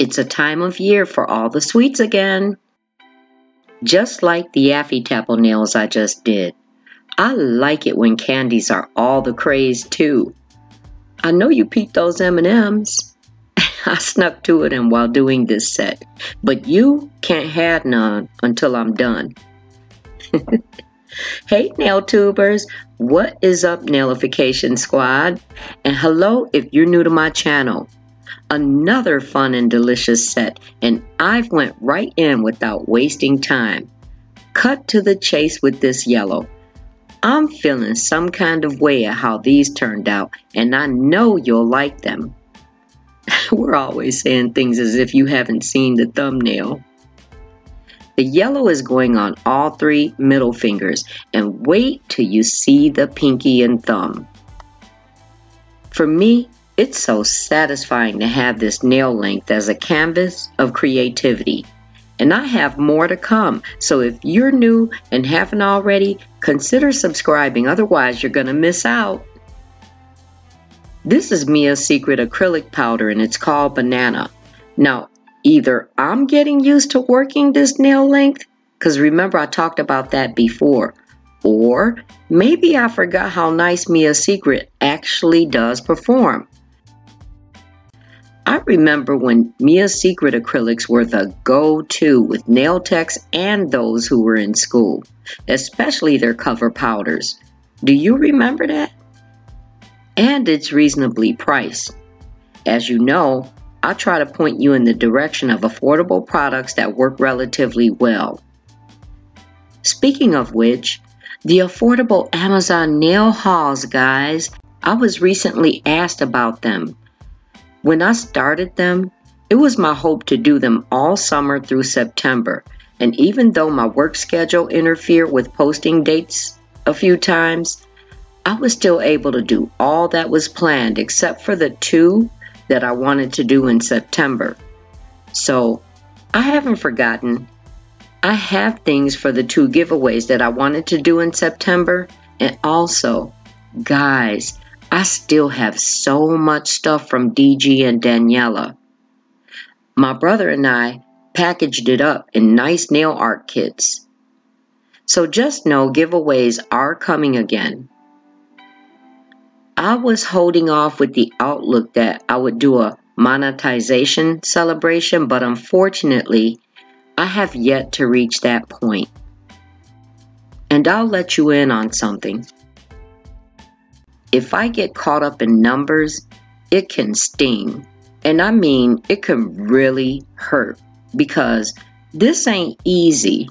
It's a time of year for all the sweets again. Just like the Taffy Apple nails I just did. I like it when candies are all the craze too. I know you peeped those M&Ms. I snuck two of them while doing this set, but you can't have none until I'm done. Hey NailTubers, what is up Nailification Squad? And hello if you're new to my channel. Another fun and delicious set, and I've went right in without wasting time. Cut to the chase with this yellow. I'm feeling some kind of way at how these turned out, and I know you'll like them. We're always saying things as if you haven't seen the thumbnail. The yellow is going on all three middle fingers, and wait till you see the pinky and thumb. For me, it's so satisfying to have this nail length as a canvas of creativity. And I have more to come, so if you're new and haven't already, consider subscribing, otherwise you're going to miss out. This is Mia's Secret acrylic powder and it's called Bandana. Now, either I'm getting used to working this nail length, because remember I talked about that before, or maybe I forgot how nice Mia's Secret actually does perform. I remember when Mia's Secret acrylics were the go-to with nail techs and those who were in school, especially their cover powders. Do you remember that? And it's reasonably priced. As you know, I try to point you in the direction of affordable products that work relatively well. Speaking of which, the affordable Amazon nail hauls, guys, I was recently asked about them. When I started them, it was my hope to do them all summer through September, and even though my work schedule interfered with posting dates a few times, I was still able to do all that was planned except for the two that I wanted to do in September. So, I haven't forgotten. I have things for the two giveaways that I wanted to do in September, and also, guys, I still have so much stuff from DG and Daniela. My brother and I packaged it up in nice nail art kits. So just know giveaways are coming again. I was holding off with the outlook that I would do a monetization celebration, but unfortunately, I have yet to reach that point. And I'll let you in on something. If I get caught up in numbers, it can sting. And I mean, it can really hurt because this ain't easy.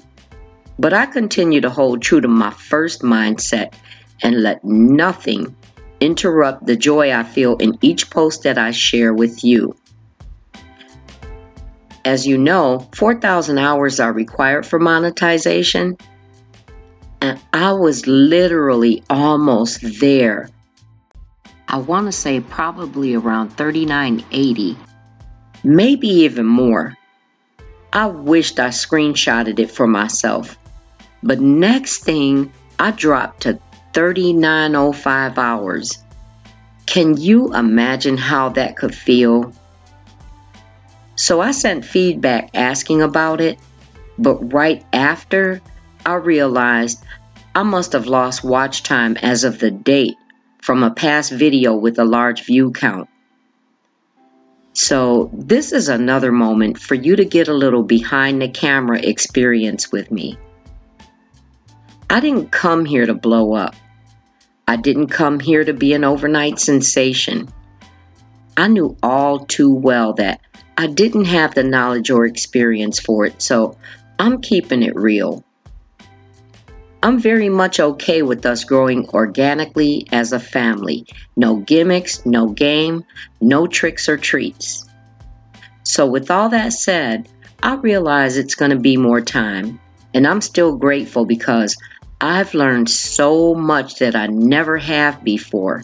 But I continue to hold true to my first mindset and let nothing interrupt the joy I feel in each post that I share with you. As you know, 4,000 hours are required for monetization. And I was literally almost there. I want to say probably around 3980, maybe even more. I wished I screenshotted it for myself. But next thing, I dropped to 3905 hours. Can you imagine how that could feel? So I sent feedback asking about it, but right after, I realized I must have lost watch time as of the date from a past video with a large view count. So this is another moment for you to get a little behind the camera experience with me. I didn't come here to blow up. I didn't come here to be an overnight sensation. I knew all too well that I didn't have the knowledge or experience for it, so I'm keeping it real. I'm very much okay with us growing organically as a family. No gimmicks, no game, no tricks or treats. So with all that said, I realize it's going to be more time. And I'm still grateful because I've learned so much that I never have before.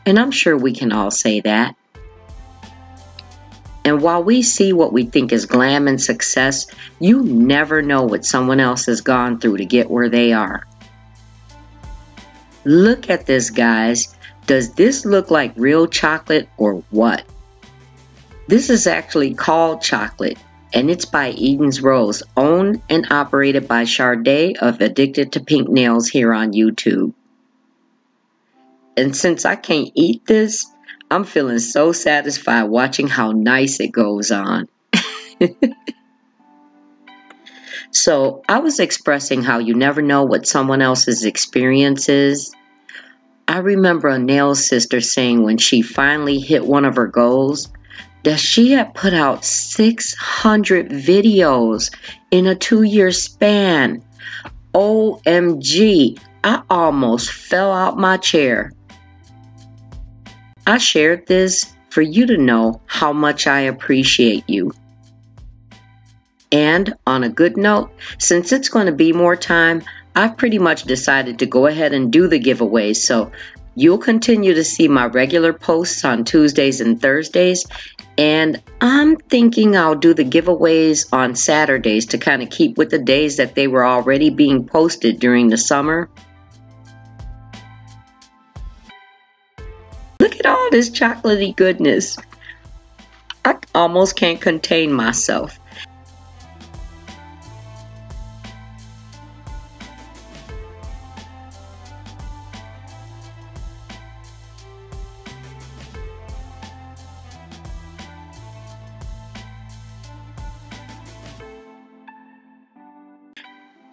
And I'm sure we can all say that. And while we see what we think is glam and success, you never know what someone else has gone through to get where they are. Look at this, guys. Does this look like real chocolate or what? This is actually called Chocolate, and it's by Eden's Rose, owned and operated by Sade of Addicted to Pink Nails here on YouTube. And since I can't eat this, I'm feeling so satisfied watching how nice it goes on. So I was expressing how you never know what someone else's experience is. I remember a nail sister saying when she finally hit one of her goals that she had put out 600 videos in a 2-year span. OMG, I almost fell out my chair. I shared this for you to know how much I appreciate you. And on a good note, since it's going to be more time, I've pretty much decided to go ahead and do the giveaways. So you'll continue to see my regular posts on Tuesdays and Thursdays. And I'm thinking I'll do the giveaways on Saturdays to kind of keep with the days that they were already being posted during the summer. Look at all this chocolatey goodness. I almost can't contain myself.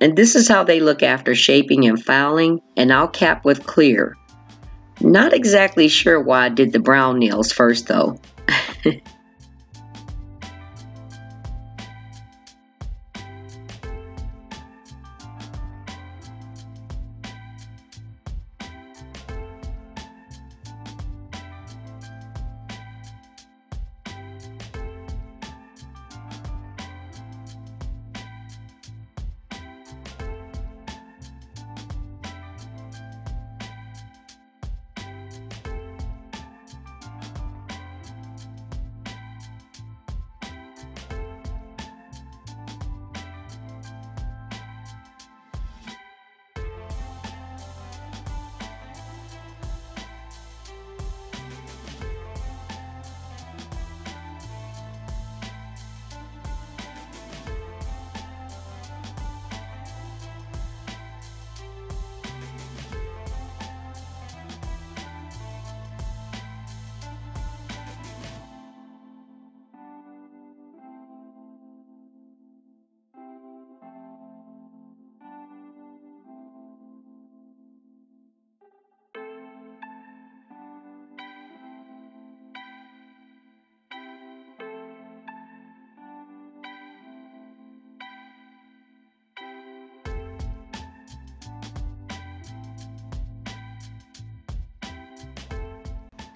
And this is how they look after shaping and filing, and I'll cap with clear. Not exactly sure why I did the brown nails first though.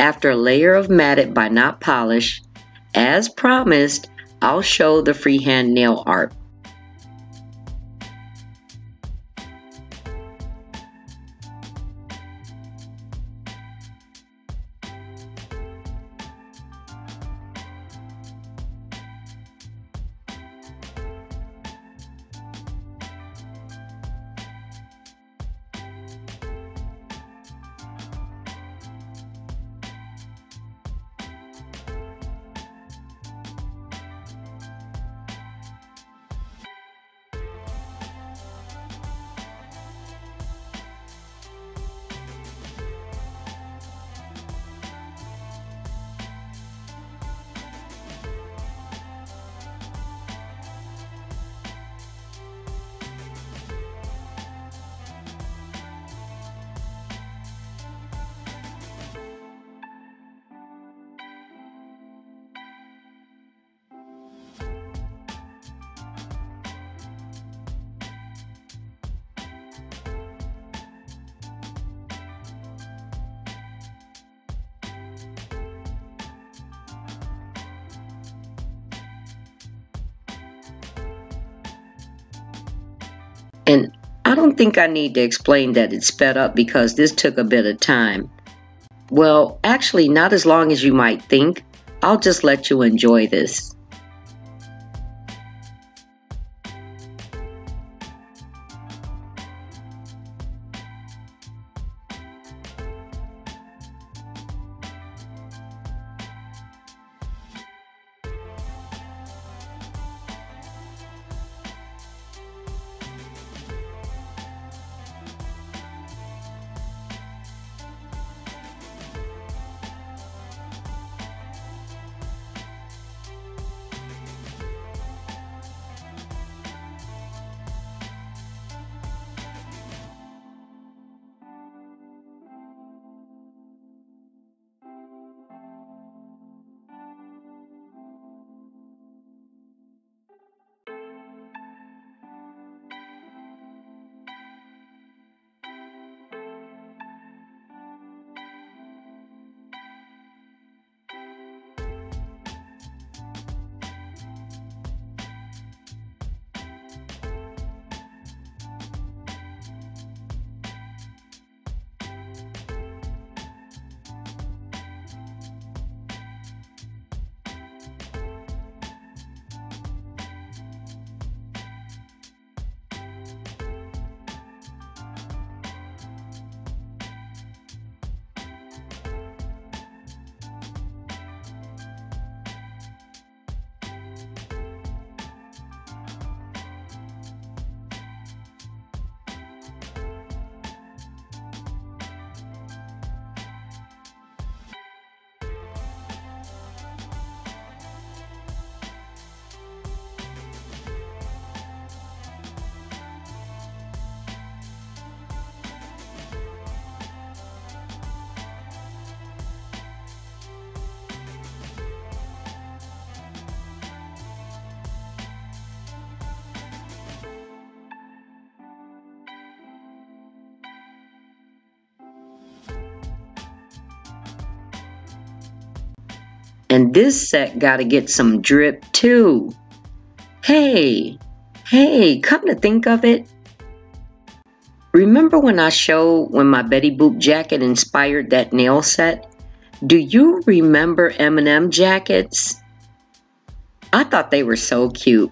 After a layer of matted but not polished, as promised, I'll show the freehand nail art. And I don't think I need to explain that it's sped up because this took a bit of time. Well, actually not as long as you might think. I'll just let you enjoy this. And this set gotta get some drip too. Hey, come to think of it, remember when I showed when my Betty Boop jacket inspired that nail set? Do you remember M&M jackets? I thought they were so cute.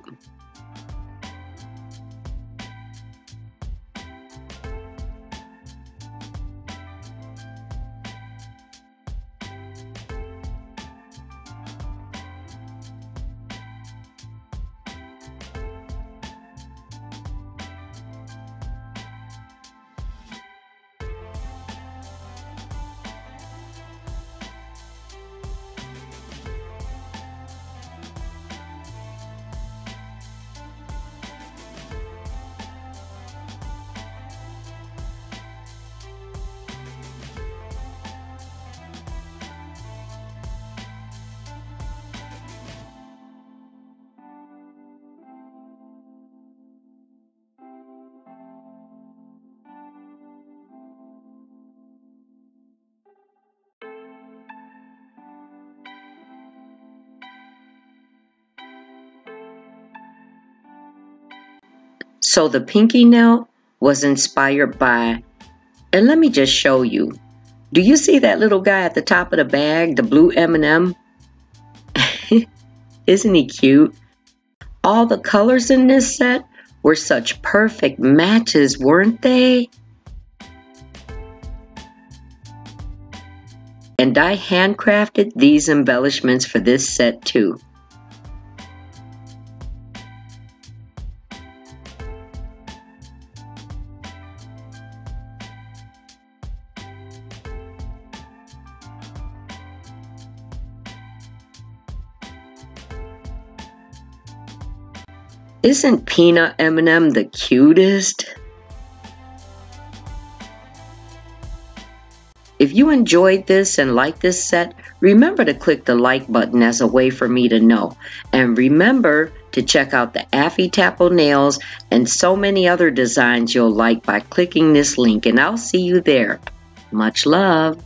So the pinky nail was inspired by, and let me just show you. Do you see that little guy at the top of the bag, the blue M&M? Isn't he cute? All the colors in this set were such perfect matches, weren't they? And I handcrafted these embellishments for this set too. Isn't Peanut M&M the cutest? If you enjoyed this and liked this set, remember to click the like button as a way for me to know. And remember to check out the Taffy Apple nails and so many other designs you'll like by clicking this link. And I'll see you there. Much love.